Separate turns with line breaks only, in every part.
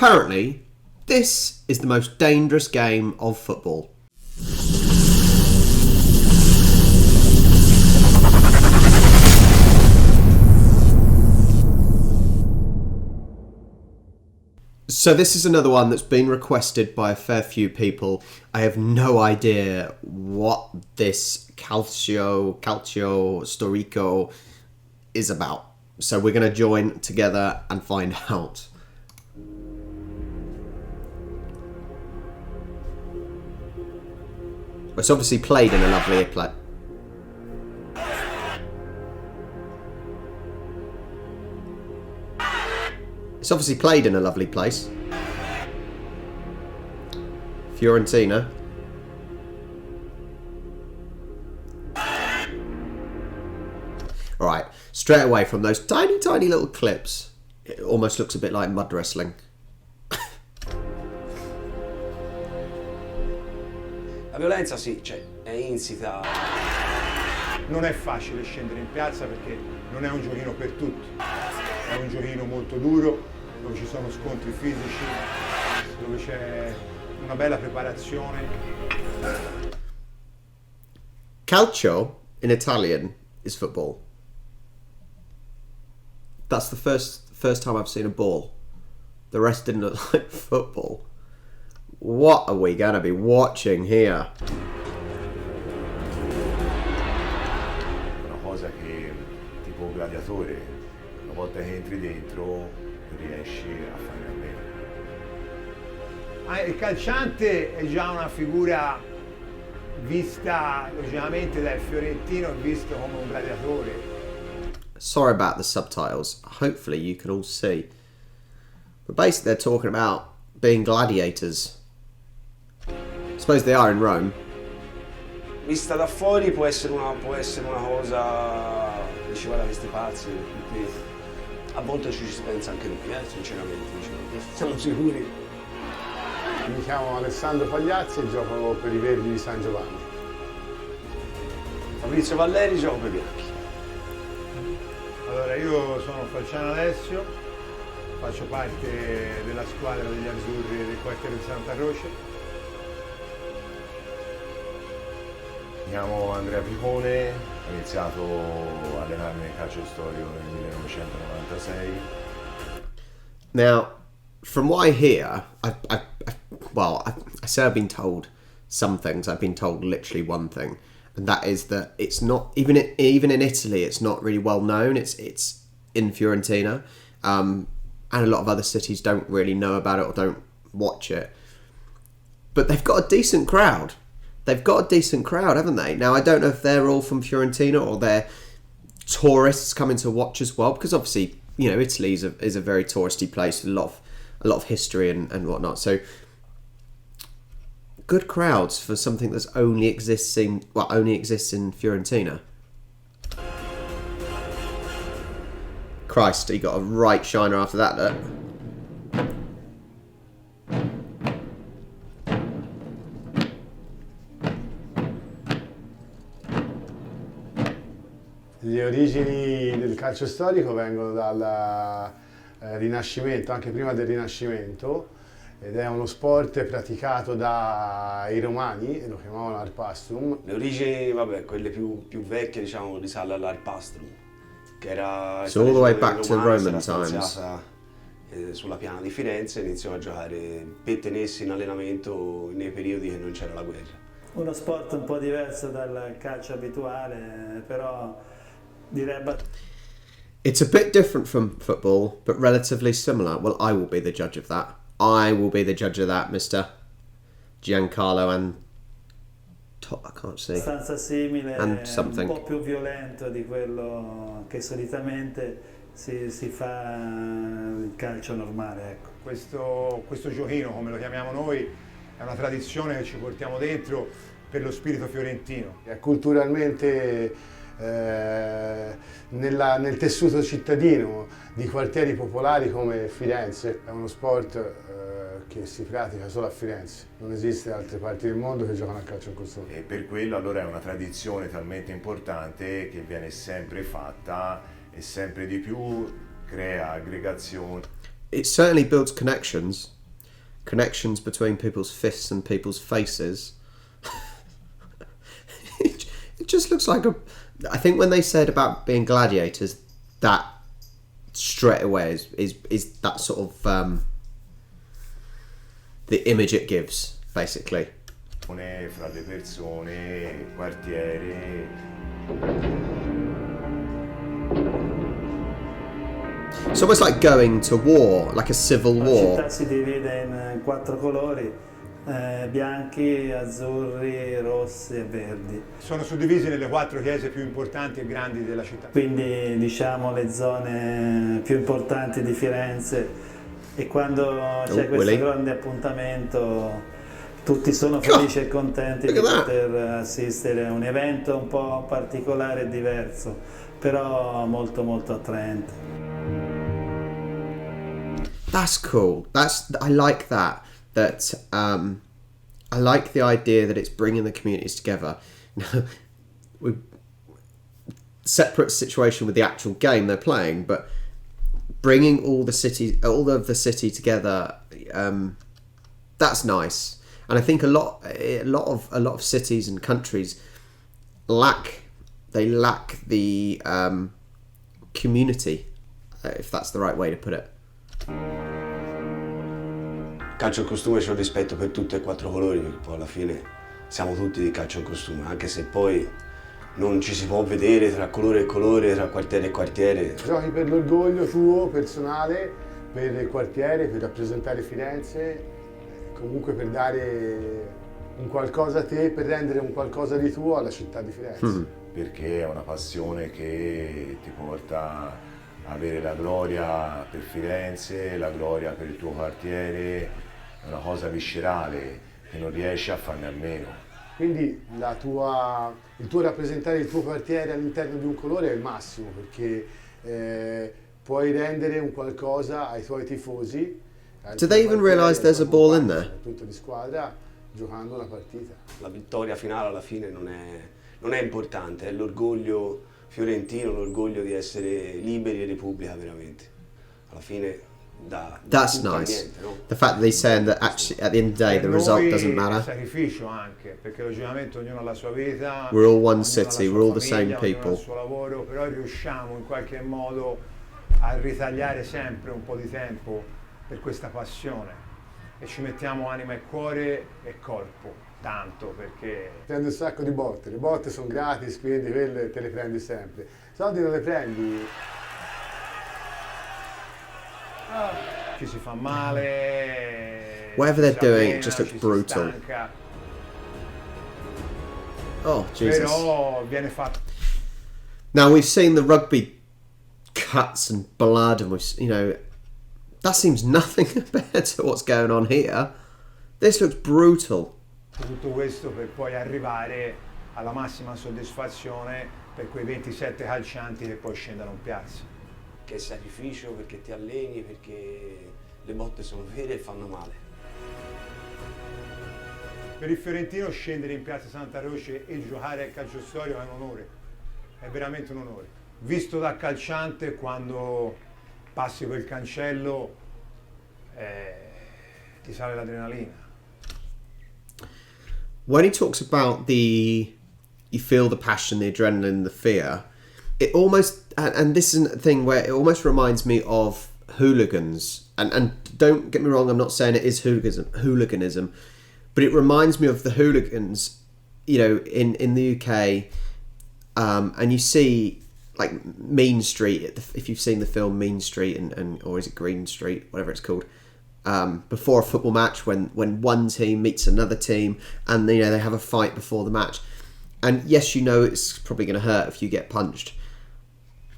Apparently, this is the most dangerous game of football. So this is another one that's been requested by a fair few people. I have no idea what this Calcio Storico is about. So we're going to join together and find out. It's obviously played in a lovely place. It's obviously played in a lovely place. Fiorentina. Alright, straight away from those tiny, tiny little clips, it almost looks a bit like mud wrestling.
La violenza sì, cioè, è insita.
Non è facile scendere in piazza perché non è un giochino per tutti. È un giochino molto duro, dove ci sono scontri fisici, dove c'è una bella preparazione.
Calcio in Italian is football. That's the first time I've seen a ball. The rest didn't look like football. What are we going to be watching here?
Una cosa che tipo gladiatore, una volta che entri dentro riesci a fare a meno.
Il calciante è già una figura vista logicamente dal fiorentino, è visto come un gladiatore.
Sorry about the subtitles. Hopefully you can all see. But basically they're talking about being gladiators. I suppose they are in Rome.
Vista da fuori può essere una cosa, dici guarda questi pazzi, perché a volte ci si pensa anche noi, sinceramente, siamo sicuri.
Mi chiamo Alessandro Pagliazzi e gioco per i Verdi di San Giovanni.
Fabrizio Valleri, gioco per i bianchi.
Allora, io sono Falciano Alessio, faccio parte della squadra degli azzurri del quartiere di Santa Croce.
Mi chiamo Andrea Picone, ho iniziato a allenarmi nel calcio storico nel 1996.
Now, from what I hear, I say I've been told some things. I've been told literally one thing, and that is that it's not even in Italy. It's not really well known. It's in Fiorentina, and a lot of other cities don't really know about it or don't watch it. But they've got a decent crowd. They've got a decent crowd, haven't they? Now, I don't know if they're all from Fiorentina or they're tourists coming to watch as well, because obviously, you know, Italy is a very touristy place with a lot of history and whatnot. So, good crowds for something that's only exists in Fiorentina. Christ, he got a right shiner after that, look.
Le origini del calcio storico vengono dal Rinascimento, anche prima del Rinascimento, ed è uno sport praticato dai Romani, e lo chiamavano arpastrum.
Le origini, vabbè, quelle più vecchie, diciamo, risalgono all'arpastrum, che era
So all the way back to Roman times.
Sulla piana di Firenze, iniziò a giocare per tenersi in allenamento nei periodi che non c'era la guerra.
Uno sport un po' diverso dal calcio abituale, però direbbe...
It's a bit different from football, but relatively similar. Well, I will be the judge of that. I will be the judge of that, Mr. Giancarlo and... I can't see.
Abbastanza simile,
And something.
un po' più violento di quello che solitamente si fa il calcio normale, ecco.
Questo giochino, come lo chiamiamo noi, è una tradizione che ci portiamo dentro per lo spirito fiorentino.
È culturalmente nel tessuto cittadino di quartieri popolari come Firenze. È uno sport che si pratica solo a Firenze, non esiste in altre parti del mondo che giocano a calcio in questo modo.
E per quello allora è una tradizione talmente importante che viene sempre fatta e sempre di più crea aggregazioni.
it certainly builds connections between people's fists and people's faces. It just looks like I think when they said about being gladiators, that straight away is that sort of the image it gives, basically.
Fra le persone, quartiere.
It's almost like going to war, like a civil
La
war.
città si divide in 4 colori, bianchi, azzurri, rossi e verdi.
Sono suddivisi nelle 4 chiese più importanti e grandi della città.
Quindi diciamo le zone più importanti di Firenze, e quando c'è questo grande appuntamento tutti sono felici e contenti di poter assistere a un evento un po' particolare e diverso, però molto molto attraente.
That's cool. I like that. I like the idea that it's bringing the communities together. Now, separate situation with the actual game they're playing, but bringing all of the city together. That's nice. And I think a lot of cities and countries lack the community, if that's the right way to put it.
Calcio in costume c'è un rispetto per tutti e 4 colori, perché poi alla fine siamo tutti di calcio in costume, anche se poi non ci si può vedere tra colore e colore, tra quartiere e quartiere.
Giochi per l'orgoglio tuo personale, per il quartiere, per rappresentare Firenze, comunque per dare un qualcosa a te, per rendere un qualcosa di tuo alla città di Firenze.
Perché è una passione che ti porta a avere la gloria per Firenze, la gloria per il tuo quartiere, è una cosa viscerale che non riesci a farne a meno.
Quindi il tuo rappresentare il tuo quartiere all'interno di un colore è il massimo, perché puoi rendere un qualcosa ai tuoi tifosi.
Do they even realise there's a ball in there?
Soprattutto di squadra, giocando una partita.
La vittoria finale alla fine non è importante, è l'orgoglio fiorentino, l'orgoglio di essere liberi e repubblica veramente. Alla fine
That's
tutto a
nice.
niente, no?
The fact that they're saying that actually at the end of the day the
Per
result
noi
doesn't
è
matter.
sacrificio anche, perché logicamente ognuno ha la sua vita,
We're all one
ognuno
city,
ha la sua
we're all the
famiglia,
same
ognuno ha
people.
il suo lavoro, però riusciamo in qualche modo a ritagliare sempre un po' di tempo per questa passione e ci mettiamo anima e cuore e corpo, tanto, perché
Prendi un sacco di botte, le botte sono gratis, quindi quelle te le prendi sempre. Soldi non le prendi.
ci si fa male.
Whatever they're
si
doing,
allena,
it just looks
ci si
brutal.
stanca,
Oh, Jesus.
però viene fatto.
Now we've seen the rugby cuts and blood, and that seems nothing compared to what's going on here. This looks brutal.
Tutto questo per poi arrivare alla massima soddisfazione per quei 27 calcianti che poi scendono in piazza.
Che è sacrificio, perché ti alleni, perché le botte sono vere e fanno male.
Per il fiorentino scendere in piazza Santa Croce e giocare al calcio storico è un onore, è veramente un onore. Visto da calciante, quando passi quel cancello ti sale l'adrenalina.
When he talks about you feel the passion, the adrenaline, the fear, it almost, and this is a thing where it almost reminds me of hooligans. And don't get me wrong, I'm not saying it is hooliganism, but it reminds me of the hooligans, in the UK, and you see like Mean Street, if you've seen the film Mean Street, or is it Green Street, whatever it's called, before a football match, when one team meets another team, and they have a fight before the match, and yes, it's probably going to hurt if you get punched,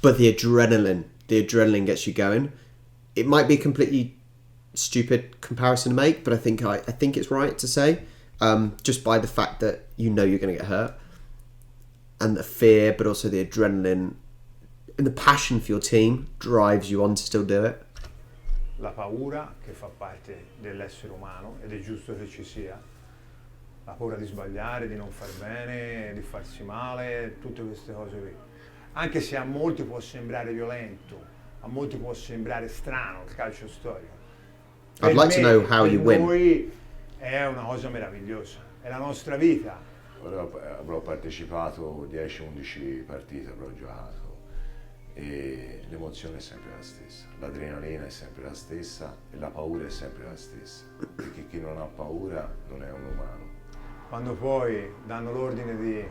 but the adrenaline gets you going. It might be a completely stupid comparison to make, but I think it's right to say, just by the fact that you're going to get hurt, and the fear, but also the adrenaline and the passion for your team drives you on to still do it.
La paura, che fa parte dell'essere umano ed è giusto che ci sia, la paura di sbagliare, di non far bene, di farsi male, tutte queste cose qui. Anche se a molti può sembrare violento, a molti può sembrare strano il calcio storico.
I'd like to know how you win.
Per noi è una cosa meravigliosa, è la nostra vita.
Avrò partecipato 10-11 partite, avrò giocato e l'emozione è sempre la stessa, l'adrenalina è sempre la stessa e la paura è sempre la stessa, perché chi non ha paura non è un umano.
Quando poi danno l'ordine di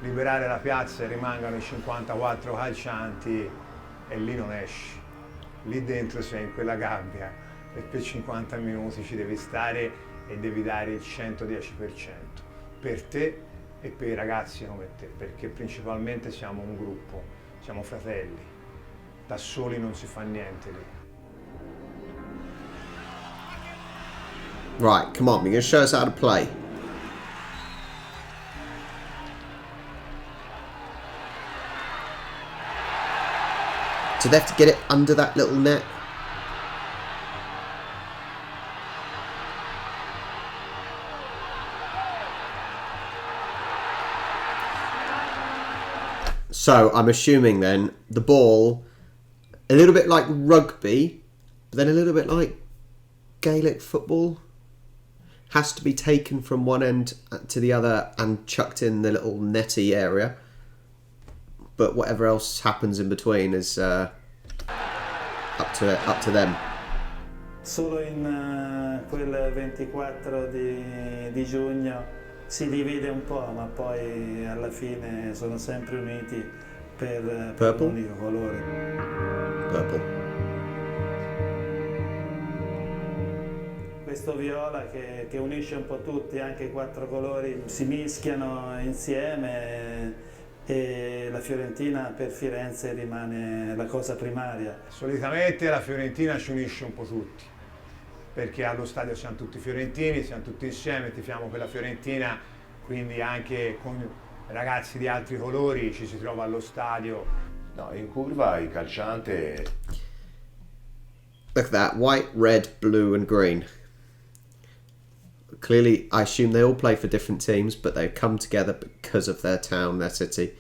liberare la piazza e rimangano i 54 calcianti e lì non esci, lì dentro sei in quella gabbia e per 50 minuti ci devi stare e devi dare il 110% per te e per i ragazzi come te, perché principalmente siamo un gruppo, siamo fratelli, da soli non si fa niente lì.
Right, come on, you're going to show us how to play. So they have to get it under that little net. So I'm assuming then the ball, a little bit like rugby, but then a little bit like Gaelic football, has to be taken from one end to the other and chucked in the little netty area. But whatever else happens in between is up to them.
Solo in quel 24 di giugno si divide un po', ma poi alla fine sono sempre uniti per un unico colore.
Purple.
Questo viola che unisce un po' tutti, anche i 4 colori si mischiano insieme e la Fiorentina per Firenze rimane la cosa primaria.
Solitamente la Fiorentina ci unisce un po' tutti, perché allo stadio siamo tutti fiorentini, siamo tutti insieme, tifiamo per la Fiorentina, quindi anche con ragazzi di altri colori ci si trova allo stadio.
No, in curva il calciante...
Look at that, white, red, blue and green. Clearly, I assume they all play for different teams, but they've come together because of their town, their city.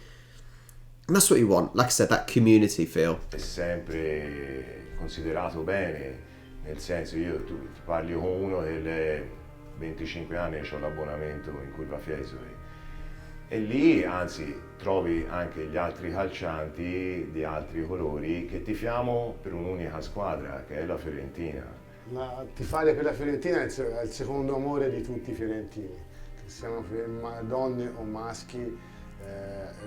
And that's what you want, like I said, that community feel.
È sempre considerato bene, nel senso tu parli con uno del 25 anni e ho l'abbonamento in curva Fiesole. E lì, anzi, trovi anche gli altri calcianti di altri colori che tifiamo per un'unica squadra, che è la Fiorentina.
Tifare per la Fiorentina è il secondo amore di tutti i fiorentini, che siano donne o maschi,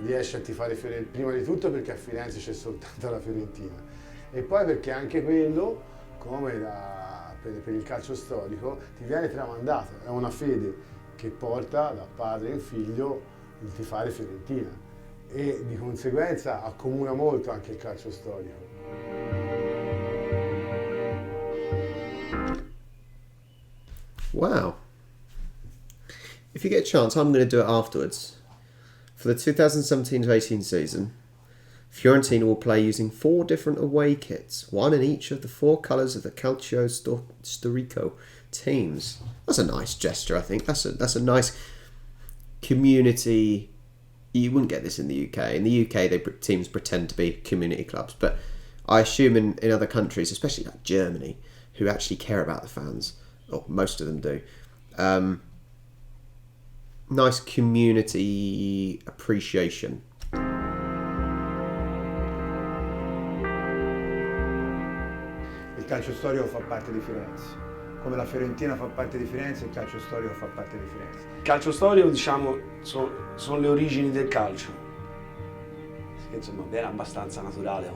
riesce a tifare Fiorentina prima di tutto perché a Firenze c'è soltanto la Fiorentina e poi perché anche quello, come per il calcio storico, ti viene tramandato, è una fede che porta da padre in figlio il tifare Fiorentina e di conseguenza accomuna molto anche il calcio storico.
Wow. If you get a chance, I'm going to do it afterwards. For the 2017-18 season, Fiorentina will play using 4 different away kits, one in each of the 4 colours of the Calcio Storico teams. That's a nice gesture, I think. That's a nice community. You wouldn't get this in the UK. In the UK, teams pretend to be community clubs, but I assume in other countries, especially like Germany, who actually care about the fans, or most of them do, nice community appreciation.
Il calcio storico fa parte di Firenze, come la Fiorentina fa parte di Firenze, il calcio storico fa parte di Firenze.
Il calcio storico, diciamo, sono le origini del calcio, che insomma era abbastanza naturale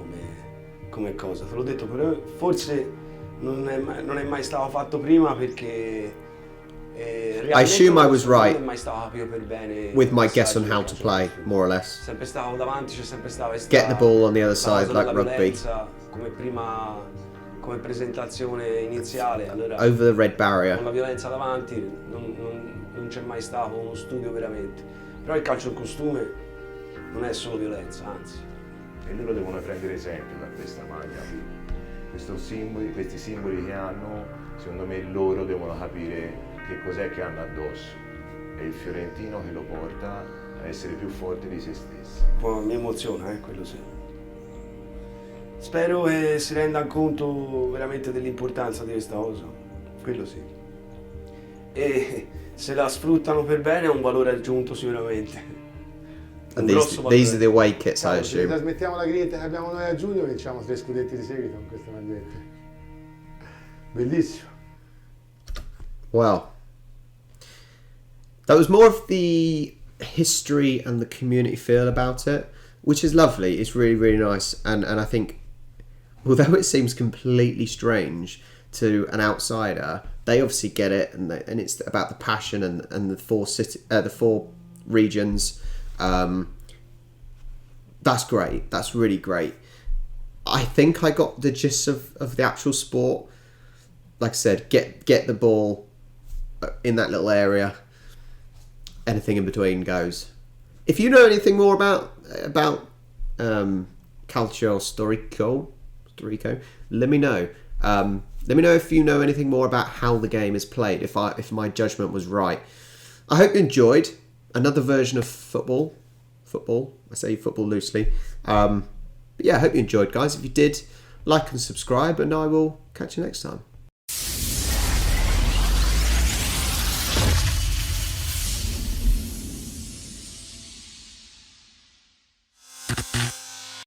come cosa, te l'ho detto, però forse non è mai stato fatto prima perché
I assume I was right
non è mai stato capito per bene
with my guess on how to play, more or less.
Sempre stato davanti, c'è sempre stato
Get the ball on the other side like rugby.
Come presentazione iniziale, allora,
over the red barrier.
Con la violenza davanti non c'è mai stato uno studio veramente. Però il calcio in costume non è solo violenza, anzi.
E loro devono prendere esempio da questa maglia qui. Questi simboli che hanno, secondo me loro devono capire che cos'è che hanno addosso. È il fiorentino che lo porta a essere più forte di se stesso.
Un po' mi emoziona, quello sì. spero che si renda conto veramente dell'importanza di questa cosa, quello sì. E se la sfruttano per bene è un valore aggiunto sicuramente. Un grosso valore.
These are the away kits, I
Se
assume.
trasmettiamo la grinta che abbiamo noi a giugno, vinciamo 3 scudetti di seguito con queste magliette. Bellissimo.
Well, that was more of the history and the community feel about it, which is lovely. It's really, really nice. And I think, although it seems completely strange to an outsider, they obviously get it, and it's about the passion and the the 4 regions. That's great. That's really great. I think I got the gist of the actual sport. Like I said, get the ball in that little area. Anything in between goes. If you know anything more about Calcio Storico, let me know. Let me know if you know anything more about how the game is played. If my judgment was right. I hope you enjoyed another version of football. I say football loosely. But yeah, I hope you enjoyed, guys. If you did, like and subscribe, and I will catch you next time.